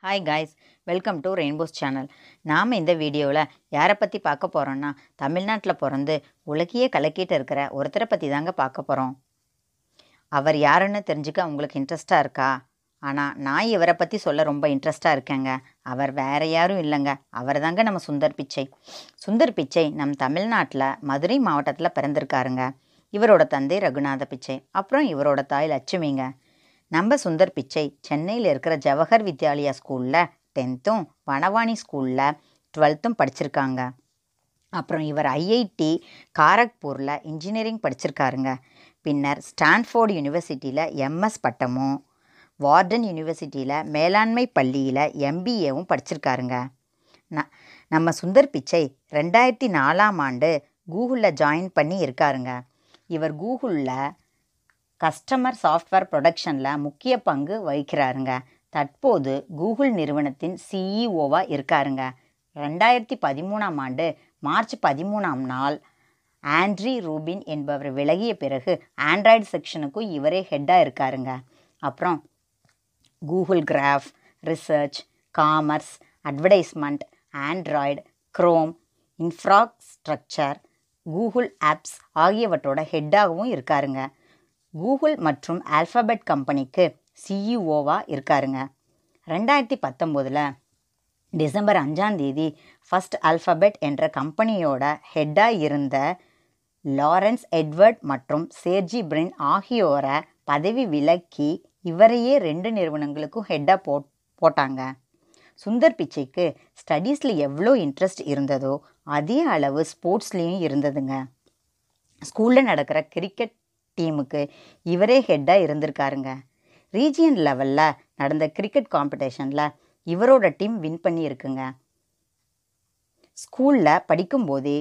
Hi guys, welcome to Rainbow's channel. நாம் இந்த வீடியோவில் யாரை பற்றி பார்க்க போகிறோன்னா, தமிழ்நாட்டில் பிறந்து உலகையே கலக்கிட்டு இருக்கிற ஒருத்தரை பற்றி தாங்க பார்க்க போகிறோம். அவர் யாருன்னு தெரிஞ்சுக்க உங்களுக்கு இன்ட்ரெஸ்டாக இருக்கா? ஆனால் நான் இவரை பற்றி சொல்ல ரொம்ப இன்ட்ரெஸ்டாக இருக்கேங்க. அவர் வேறு யாரும் இல்லைங்க, அவர் தாங்க நம்ம சுந்தர் பிச்சை. சுந்தர் பிச்சை நம் தமிழ்நாட்டில் மதுரை மாவட்டத்தில் பிறந்திருக்காருங்க. இவரோட தந்தை ரகுநாத பிச்சை, அப்புறம் இவரோட தாய் லட்சுமிங்க. நம்ம சுந்தர் பிச்சை சென்னையில் இருக்கிற ஜவஹர் வித்யாலயா ஸ்கூலில் 10th வனவாணி ஸ்கூலில் 12th படிச்சிருக்காங்க. அப்புறம் இவர் ஐஐடி காரக்பூரில் இன்ஜினியரிங் படிச்சிருக்காருங்க. பின்னர் ஸ்டான்ஃபோர்டு யூனிவர்சிட்டியில் எம்எஸ் பட்டமும், வார்டன் யூனிவர்சிட்டியில் மேலாண்மை பள்ளியில் எம்பிஏவும் படிச்சிருக்காருங்க. நம்ம சுந்தர் பிச்சை 2004 கூகுளில் ஜாயின் பண்ணி இருக்காருங்க. இவர் கூகுளில் கஸ்டமர் சாஃப்ட்வேர் ப்ரொடக்ஷனில் முக்கிய பங்கு வகிக்கிறாருங்க. தற்போது கூகுள் நிறுவனத்தின் சிஇஓவாக இருக்காருங்க. 2013 மார்ச் 13 ஆண்ட்ரி ரூபின் என்பவர் விலகிய பிறகு ஆண்ட்ராய்டு செக்ஷனுக்கும் இவரே ஹெட்டாக இருக்காருங்க. அப்புறம் Google graph, research, commerce, advertisement, Android, Chrome, infrastructure, Google apps ஆகியவற்றோட ஹெட்டாகவும் இருக்காருங்க. கூகுள் மற்றும் ஆல்ஃபபெட் கம்பெனிக்கு சிஇஓவாக இருக்காருங்க. 2019 டிசம்பர் 5 ஃபர்ஸ்ட் ஆல்ஃபபெட் என்ற கம்பெனியோட ஹெட்டாக இருந்த லாரன்ஸ் எட்வர்ட் மற்றும் சேர்ஜி பிரின் ஆகியோரை பதவி விலக்கி இவரையே 2 நிறுவனங்களுக்கும் ஹெட்டாக போட்டாங்க. சுந்தர் பிச்சைக்கு ஸ்டடீஸில் எவ்வளோ இன்ட்ரெஸ்ட் இருந்ததோ அதே அளவு ஸ்போர்ட்ஸ்லேயும் இருந்ததுங்க. ஸ்கூலில் நடக்கிற கிரிக்கெட் டீமுக்கு இவரே ஹெட்டாக இருந்திருக்காருங்க. ரீஜியன் லெவலில் நடந்த கிரிக்கெட் காம்படிஷனில் இவரோட டீம் வின் பண்ணியிருக்குங்க. ஸ்கூலில் படிக்கும்போதே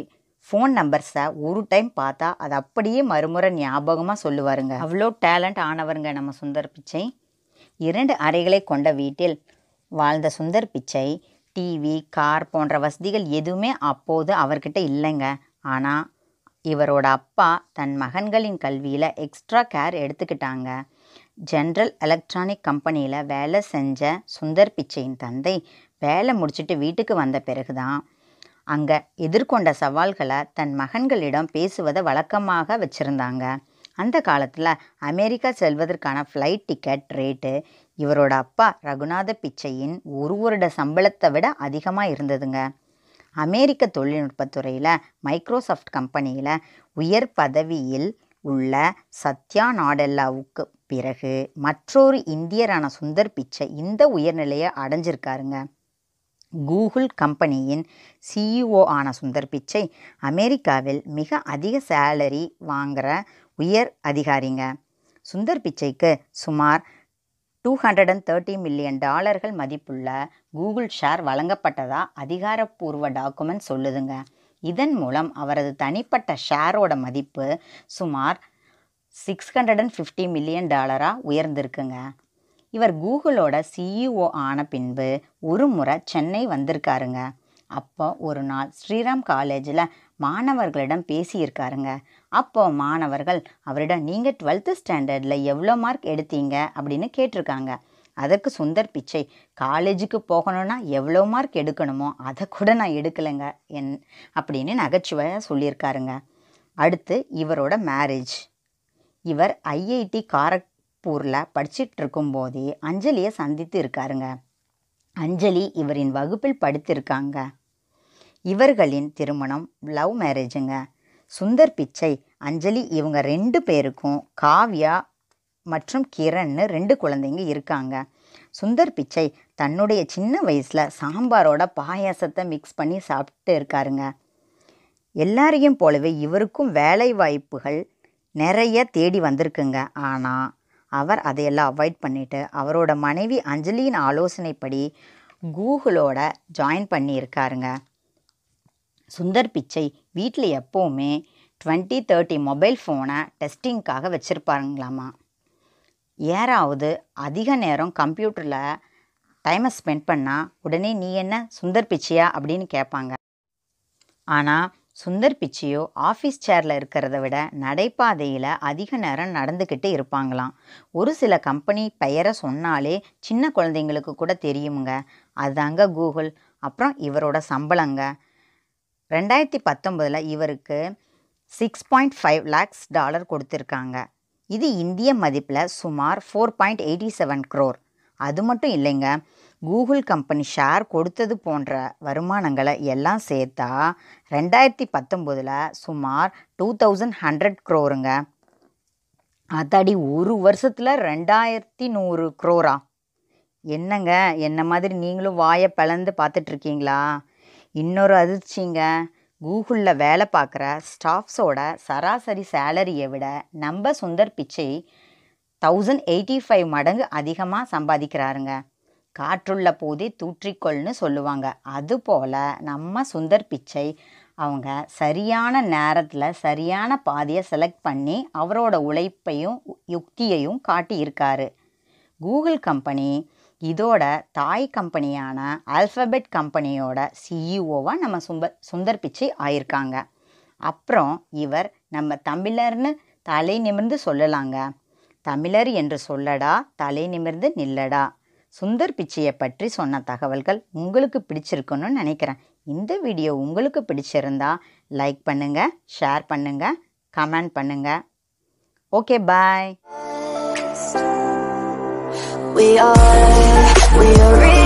ஃபோன் நம்பர்ஸை ஒரு டைம் பார்த்தா அது அப்படியே மறுமுறை ஞாபகமாக சொல்லுவாருங்க. அவ்வளோ டேலண்ட் ஆனவருங்க நம்ம சுந்தர் பிச்சை. 2 அறைகளை கொண்ட வீட்டில் வாழ்ந்த சுந்தர் பிச்சை டிவி, கார் போன்ற வசதிகள் எதுவுமே அப்போது அவர்கிட்ட இல்லைங்க. ஆனால் இவரோட அப்பா தன் மகன்களின் கல்வியில் எக்ஸ்ட்ரா கேர் எடுத்துக்கிட்டாங்க. ஜென்ரல் எலக்ட்ரானிக் கம்பெனியில் வேலை செஞ்ச சுந்தர் பிச்சையின் தந்தை வேலை முடிச்சுட்டு வீட்டுக்கு வந்த பிறகு தான் அங்கே எதிர்கொண்ட சவால்களை தன் மகன்களிடம் பேசுவதை வழக்கமாக வச்சுருந்தாங்க. அந்த காலத்தில் அமெரிக்கா செல்வதற்கான ஃப்ளைட் டிக்கெட் ரேட்டு இவரோட அப்பா ரகுநாத பிச்சையின் ஒரு வருட சம்பளத்தை விட அதிகமாக இருந்ததுங்க. அமெரிக்க தொழில்நுட்பத்துறையில் மைக்ரோசாஃப்ட் கம்பெனியில் உயர் பதவியில் உள்ள சத்யா நாடெல்லாவுக்கு பிறகு மற்றொரு இந்தியரான சுந்தர் பிச்சை இந்த உயர்நிலையை அடைஞ்சிருக்காருங்க. கூகுள் கம்பெனியின் சிஇஓ ஆன சுந்தர் பிச்சை அமெரிக்காவில் மிக அதிக சேலரி வாங்குகிற உயர் அதிகாரிங்க. சுந்தர் பிச்சைக்கு சுமார் $230 மில்லியன் மதிப்புள்ள கூகுள் ஷேர் வழங்கப்பட்டதா அதிகாரப்பூர்வ டாக்குமெண்ட் சொல்லுதுங்க. இதன் மூலம் அவரது தனிப்பட்ட ஷேரோட மதிப்பு சுமார் $650 மில்லியன் உயர்ந்திருக்குங்க. இவர் கூகுளோட சிஇஓ ஆன பின்பு ஒரு முறை சென்னை வந்திருக்காருங்க. அப்போ ஒரு நாள் ஸ்ரீராம் காலேஜில் மாணவர்களிடம் பேசியிருக்காருங்க. அப்போ மாணவர்கள் அவரிடம் நீங்கள் 12th ஸ்டாண்டர்டில் எவ்வளோ மார்க் எடுத்தீங்க அப்படின்னு கேட்டிருக்காங்க. அதற்கு சுந்தர் பிச்சை காலேஜுக்கு போகணுன்னா எவ்வளோ மார்க் எடுக்கணுமோ அதை கூட நான் எடுக்கலைங்க அப்படின்னு நகைச்சுவையாக சொல்லியிருக்காருங்க. அடுத்து இவரோட மேரேஜ். இவர் ஐஐடி காரக்பூரில் படிச்சுட்டு இருக்கும்போதே அஞ்சலியை சந்தித்து இருக்காருங்க. அஞ்சலி இவரின் வகுப்பில் படித்திருக்காங்க. இவர்களின் திருமணம் லவ் மேரேஜுங்க. சுந்தர் பிச்சை, அஞ்சலி இவங்க 2 பேருக்கும் காவ்யா மற்றும் கிரண்னு 2 குழந்தைங்க இருக்காங்க. சுந்தர் பிச்சை தன்னுடைய சின்ன வயசில் சாம்பாரோட பாயாசத்தை மிக்ஸ் பண்ணி சாப்பிட்டு இருக்காருங்க. எல்லாரையும் போலவே இவருக்கும் வேலை வாய்ப்புகள் நிறைய தேடி வந்திருக்குங்க. ஆனால் அவர் அதையெல்லாம் அவாய்ட் பண்ணிவிட்டு அவரோட மனைவி அஞ்சலியின் ஆலோசனைப்படி கூகுளோட ஜாயின் பண்ணியிருக்காருங்க. சுந்தர் பிச்சை வீட்டில் எப்போவுமே 2030 மொபைல் ஃபோனை டெஸ்டிங்காக வச்சுருப்பாருங்களாமா. யாராவது அதிக நேரம் கம்ப்யூட்டரில் டைமை ஸ்பெண்ட் பண்ணால் உடனே நீ என்ன சுந்தர் பிச்சையா அப்படின்னு கேட்பாங்க. ஆனால் சுந்தர் பிச்சையோ ஆஃபீஸ் சேரில் இருக்கிறத விட நடைபாதையில் அதிக நேரம் நடந்துக்கிட்டு இருப்பாங்களாம். ஒரு சில கம்பெனி பெயரை சொன்னாலே சின்ன குழந்தைங்களுக்கு கூட தெரியுமுங்க. அதுதாங்க கூகுள். அப்புறம் இவரோட சம்பளங்க 2019 இவருக்கு $6.5 lakhs கொடுத்துருக்காங்க. இது இந்திய மதிப்பில் சுமார் 4.87 crore. அது மட்டும் இல்லைங்க, கூகுள் கம்பெனி ஷேர் கொடுத்தது போன்ற வருமானங்களை எல்லாம் சேர்த்தா 2019 சுமார் 2100 crore. அதாடி ஒரு வருஷத்தில் 2100 crore. என்னங்க, என்ன மாதிரி நீங்களும் வாயை பிளந்து பார்த்துட்ருக்கீங்களா? இன்னொரு அதிர்ச்சிங்க, கூகுளில் வேலை பார்க்குற ஸ்டாஃப்ஸோட சராசரி சேலரியை விட நம்ம சுந்தர் பிச்சை 1085 மடங்கு அதிகமாக சம்பாதிக்கிறாருங்க. காற்றுள்ள போதே தூற்றிக்கொள்னு சொல்லுவாங்க. அதுபோல் நம்ம சுந்தர் பிச்சை அவங்க சரியான நேரத்தில் சரியான பாதையை செலக்ட் பண்ணி அவரோட உழைப்பையும் யுக்தியையும் காட்டியிருக்காரு. கூகுள் கம்பெனி இதோட தாய் கம்பெனியான ஆல்ஃபபெட் கம்பெனியோட சிஇஓவாக நம்ம சுந்தர் பிச்சை ஆயிருக்காங்க. அப்புறம் இவர் நம்ம தமிழர்னு தலை நிமிர்ந்து சொல்லலாங்க. தமிழர் என்று சொல்லடா, தலை நிமிர்ந்து நில்லடா. சுந்தர் பிச்சையை பற்றி சொன்ன தகவல்கள் உங்களுக்கு பிடிச்சிருக்குன்னு நினைக்கிறேன். இந்த வீடியோ உங்களுக்கு பிடிச்சிருந்தா லைக் பண்ணுங்கள், ஷேர் பண்ணுங்கள், கமெண்ட் பண்ணுங்கள். Okay, bye. We are